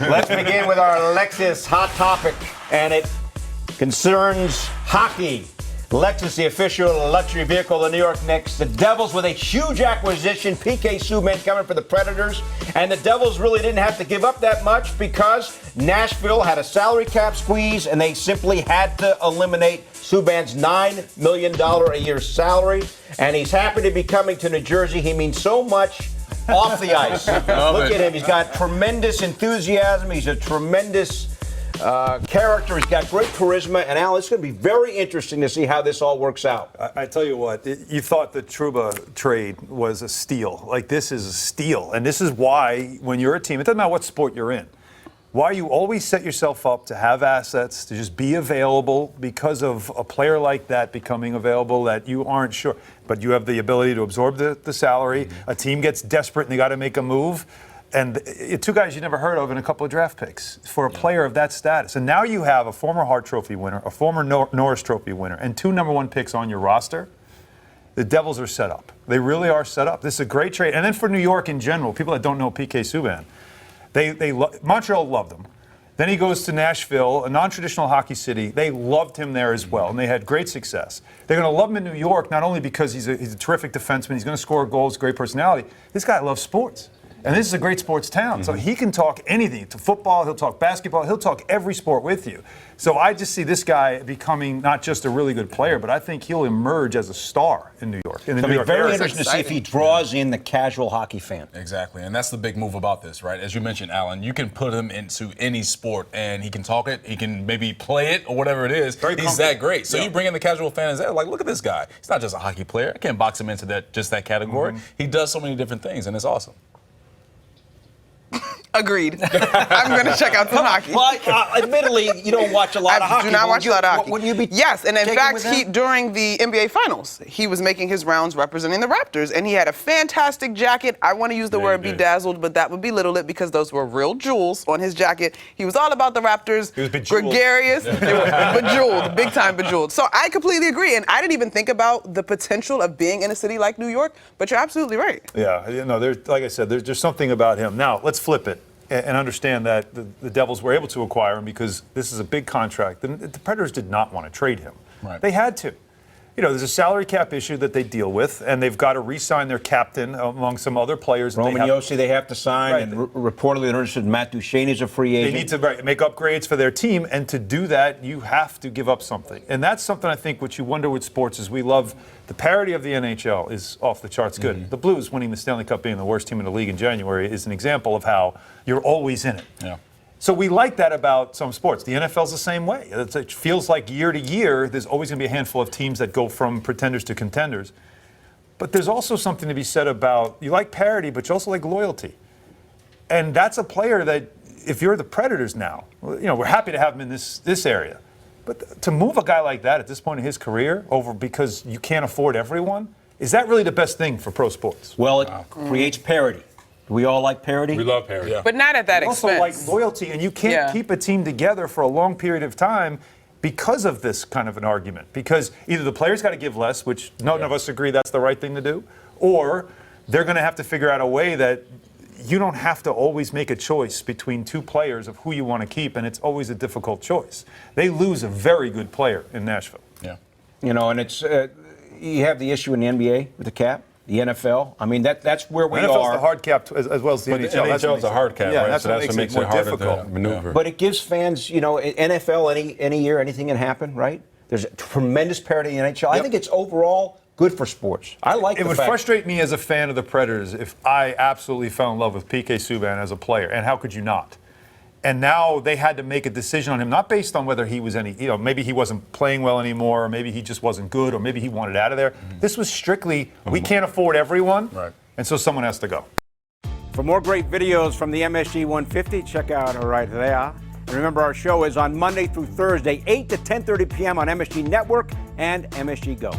Let's begin with our Lexus hot topic, and it concerns hockey. Lexus, the official luxury vehicle of the New York Knicks. The Devils with a huge acquisition, PK Subban coming for the Predators. And the Devils really didn't have to give up that much because Nashville had a salary cap squeeze, and they simply had to eliminate Subban's $9 million a year salary. And he's happy to be coming to New Jersey. He means so much off the ice. Look at him. He's got tremendous enthusiasm. He's a tremendous character. He's got great charisma. And, Al, it's going to be very interesting to see how this all works out. I tell you what, you thought the Trouba trade was a steal. Like, this is a steal. And this is why, when you're a team, it doesn't matter what sport you're in, why you always set yourself up to have assets, to just be available because of a player like that becoming available that you aren't sure. But you have the ability to absorb the salary. A team gets desperate and they got to make a move. And two guys you never heard of and a couple of draft picks for a player of that status. And now you have a former Hart Trophy winner, a former Norris Trophy winner, and 2 number 1 picks on your roster. The Devils are set up. They really are set up. This is a great trade. And then for New York in general, people that don't know PK Subban, Montreal loved him. Then he goes to Nashville, a non-traditional hockey city. They loved him there as well, and they had great success. They're going to love him in New York, not only because he's a terrific defenseman, he's going to score goals, great personality. This guy loves sports. And this is a great sports town. So he can talk anything. To football, he'll talk basketball, he'll talk every sport with you. So I just see this guy becoming not just a really good player, but I think he'll emerge as a star in New York. It'll be very interesting to see if he draws in the casual hockey fan. Exactly, and that's the big move about this, right? As you mentioned, Alan, you can put him into any sport, and he can talk it, he can maybe play it, or whatever it is. He's that great. So you bring in the casual fan and say, like, look at this guy. He's not just a hockey player. I can't box him into that category. He does so many different things, and it's awesome. Agreed. I'm going to check out some hockey. Well, admittedly, you don't watch a lot of hockey. I do not watch a lot of hockey. Wouldn't you be Yes, and in fact, with during the NBA Finals, he was making his rounds representing the Raptors, and he had a fantastic jacket. I want to use the word bedazzled, but that would belittle it because those were real jewels on his jacket. He was all about the Raptors. He was bejeweled. Gregarious. Bejeweled, big time bejeweled. So I completely agree, and I didn't even think about the potential of being in a city like New York, but you're absolutely right. Yeah, there's, like I said, there's something about him. Now, let's flip it and understand that the Devils were able to acquire him because this is a big contract. The Predators did not want to trade him. Right. They had to. There's a salary cap issue that they deal with, and they've got to re-sign their captain among some other players. Roman Josi they have to sign, Right. and reportedly they're interested in Matt Duchene as a free agent. They need to make upgrades for their team, and to do that, you have to give up something. And that's something I think what you wonder with sports is we love the parity of the NHL is off the charts good. The Blues winning the Stanley Cup, being the worst team in the league in January, is an example of how you're always in it. Yeah. So we like that about some sports. The NFL's the same way. It feels like year to year, there's always going to be a handful of teams that go from pretenders to contenders. But there's also something to be said about, you like parity, but you also like loyalty. And that's a player that, if you're the Predators now, we're happy to have him in this area. But to move a guy like that at this point in his career over because you can't afford everyone, is that really the best thing for pro sports? Well, it creates parity. Do we all like parity? We love parity. Yeah. But not at that You expense. also like loyalty, and you can't keep a team together for a long period of time because of this kind of an argument. Because either the players got to give less, which none of us agree that's the right thing to do, or they're going to have to figure out a way that you don't have to always make a choice between two players of who you want to keep, and it's always a difficult choice. They lose a very good player in Nashville. Yeah. And it's you have the issue in the NBA with the cap. The NFL, I mean, that's where we NFL's are. the hard cap as well as the But NHL. the NHL is a hard cap, right? That's So what that's what makes makes it it more harder difficult. to maneuver. But it gives fans, NFL, any year, anything can happen, right? There's a tremendous parity in the NHL. I think it's overall good for sports. I like It would frustrate me as a fan of the Predators if I absolutely fell in love with PK Subban as a player, and how could you not? And now they had to make a decision on him, not based on whether he was maybe he wasn't playing well anymore, or maybe he just wasn't good, or maybe he wanted out of there. This was strictly, we can't afford everyone, and so someone has to go. For more great videos from the MSG 150, check out right there. And remember, our show is on Monday through Thursday, 8 to 10:30 p.m. on MSG Network and MSG Go.